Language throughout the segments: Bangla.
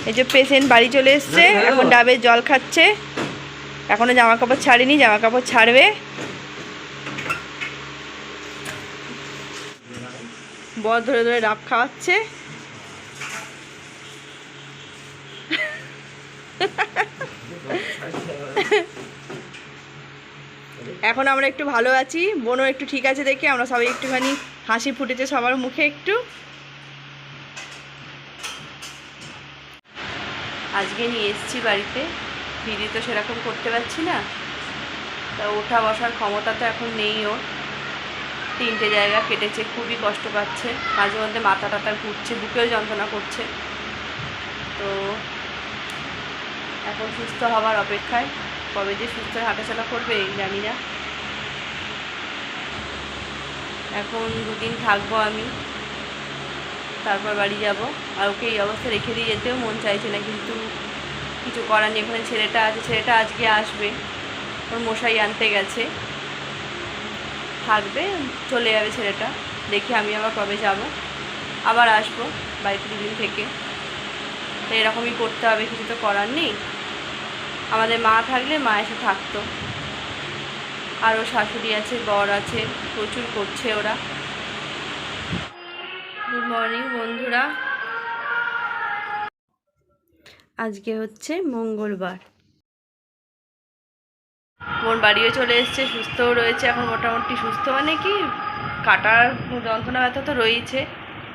এই যে পেশেন্ট বাড়ি চলে এসছে, এখন ডাবের জল খাচ্ছে। এখনো জামা কাপড় ছাড়েনি, জামা কাপড় ছাড়বে। বর ধরে ধরে ডাব খাওয়াচ্ছে। এখন আমরা একটু ভালো আছি, বোনও একটু ঠিক আছে দেখে আমরা সবাই একটুখানি হাসি ফুটেছে সবার মুখে একটু। আজকে নিয়ে এসেছি বাড়িতে, দিদি তো সেরকম করতে পারছি না, তা ওঠা বসার ক্ষমতা তো এখন নেই ওর। 3টে জায়গা কেটেছে, খুবই কষ্ট পাচ্ছে, মাঝে মধ্যে মাথা টাথা ঘুরছে, বুকেও যন্ত্রণা করছে। তো এখন সুস্থ হওয়ার অপেক্ষায়, কবে যে সুস্থ হাঁটাচলা করবে জানি না। এখন 2 দিন থাকবো আমি, তারপর বাড়ি যাব। আর ওকে এই অবস্থা রেখে দিয়ে যেতেও মন চাইছে না, কিন্তু কিছু করার নেই। ওখানে ছেলেটা আছে, ছেলেটা আজকে আসবে, ওর মশাই আনতে গেছে, থাকবে, চলে যাবে ছেলেটা। দেখি আমি আবার কবে যাব, আবার আসবো বাড়িতে 2 দিন থেকে। তো এরকমই করতে হবে, কিছু তো করার নেই। আমাদের মা থাকলে মা এসে থাকতো, আরও শাশুড়ি আছে, বর আছে, প্রচুর করছে ওরা। গুড মর্নিং বন্ধুরা, আজকে হচ্ছে মঙ্গলবার। বোন বাড়িও চলে এসছে, সুস্থও রয়েছে এখন মোটামুটি। সুস্থ মানে কি, কাটার যন্ত্রণা ব্যথা তো রয়েছে,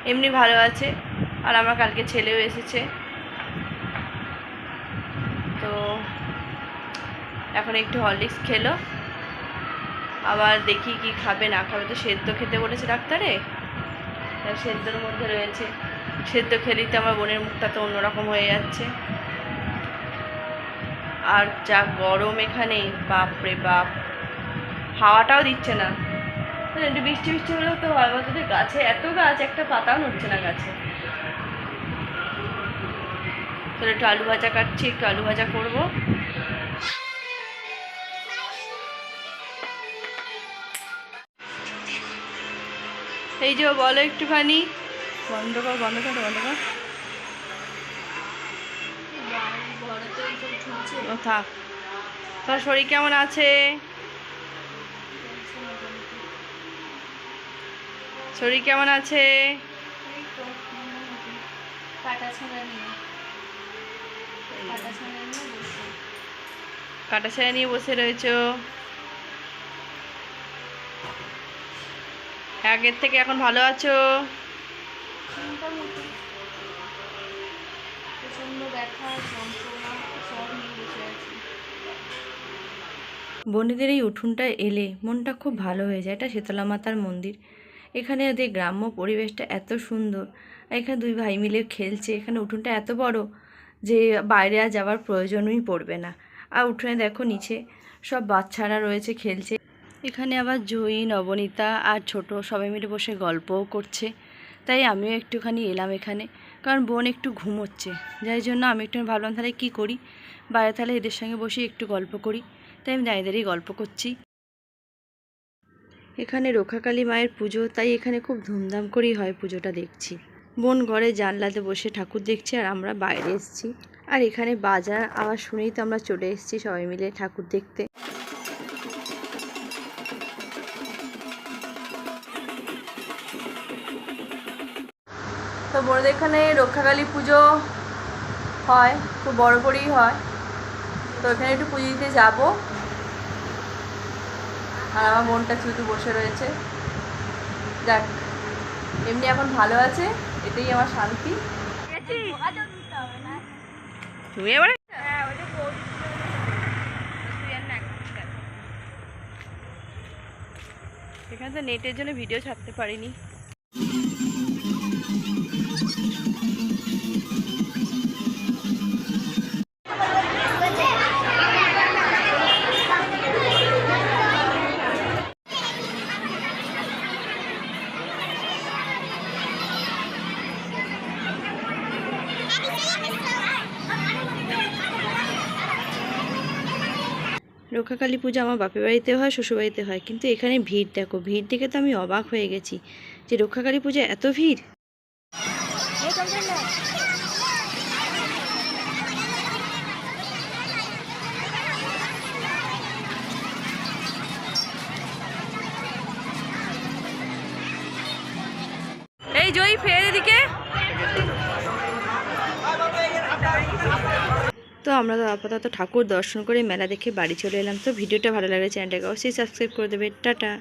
এমনি ভালো আছে। আর আমার কালকে ছেলেও এসেছে, তো এখন একটু হরলিক্স খেলো। আবার দেখি কি খাবে না খাবে, তো সেদ্ধ খেতে বলেছে ডাক্তারে, সেদ্ধর মধ্যে রয়েছে। সেদ্ধ খেলেই তো আমার বোনের মুখটা তো অন্যরকম হয়ে যাচ্ছে। আর যা গরম এখানে, বাপরে বাপ, হাওয়াটাও দিচ্ছে না। একটু বৃষ্টি বৃষ্টি হলেও তো হয়, বলতে গাছে এত গাছ, একটা পাতাও নড়ছে না গাছে। তাহলে একটু আলু ভাজা কাটছি, একটু আলু ভাজা করবো। এই যে বলো একটুখানি, বন্ধ কর বন্ধ কর বন্ধ কর, ও থাক। তোর শরীর কেমন আছে? শরীর কেমন আছে? কাটা ছাড়া নিয়ে বসে রয়েছো, আগের থেকে এখন ভালো আছো? বোনেদের এই উঠোনটা এলে মনটা খুব ভালো হয়ে যায়। এটা শীতলা মাতার মন্দির। এখানে ওদের গ্রাম্য পরিবেশটা এত সুন্দর, এখানে 2 ভাই মিলে খেলছে। এখানে উঠোনটা এত বড় যে বাইরে আর যাওয়ার প্রয়োজনই পড়বে না। আর উঠোনে দেখো নিচে সব বাচ্চারা রয়েছে, খেলছে। এখানে আবার জয়ী, নবনীতা আর ছোট সবাই মিলে বসে গল্পও করছে। তাই আমিও একটুখানি এলাম এখানে, কারণ বোন একটু ঘুমোচ্ছে, যাই জন্য আমি একটু ভাবলাম তাহলে কী করি, বাইরে তাহলে এদের সঙ্গে বসে একটু গল্প করি। তাই আমি দাঁড়িয়ে গল্প করছি। এখানে রক্ষাকালী মায়ের পুজো, তাই এখানে খুব ধুমধাম করেই হয় পুজোটা দেখছি। বোন ঘরে জানলাতে বসে ঠাকুর দেখছে, আর আমরা বাইরে এসেছি। আর এখানে বাজার আওয়াজ শুনেই তো আমরা চলে এসেছি সবাই মিলে ঠাকুর দেখতে। তো বোনদের এখানে রক্ষাকালী পুজো হয়, খুব বড় করেই হয়। তো এখানে একটু পুজো দিতে যাবো। আর আমার মনটা শুধু বসে রয়েছে। যাক, এমনি এখন ভালো আছে, এটাই আমার শান্তি। তুমি এবার এখানে তো নেটের জন্য ভিডিও ছাড়তে পারিনি। রক্ষাকালী পূজা আমার বাপের বাড়িতে হয়, শ্বশুরবাড়িতে হয়, কিন্তু এখানে ভিড় দেখো, ভিড় দেখে তো আমি অবাক হয়ে গেছি যে রক্ষাকালী পূজা এত ভিড়। এই জয়ী ফের এদিকে। তো আমরা তো আপাতত ঠাকুর দর্শন করে মেলা দেখে বাড়ি চলে এলাম। তো ভিডিওটা ভালো লাগলে চ্যানেলটাকে অবশ্যই সাবস্ক্রাইব করে দেবে। টাটা।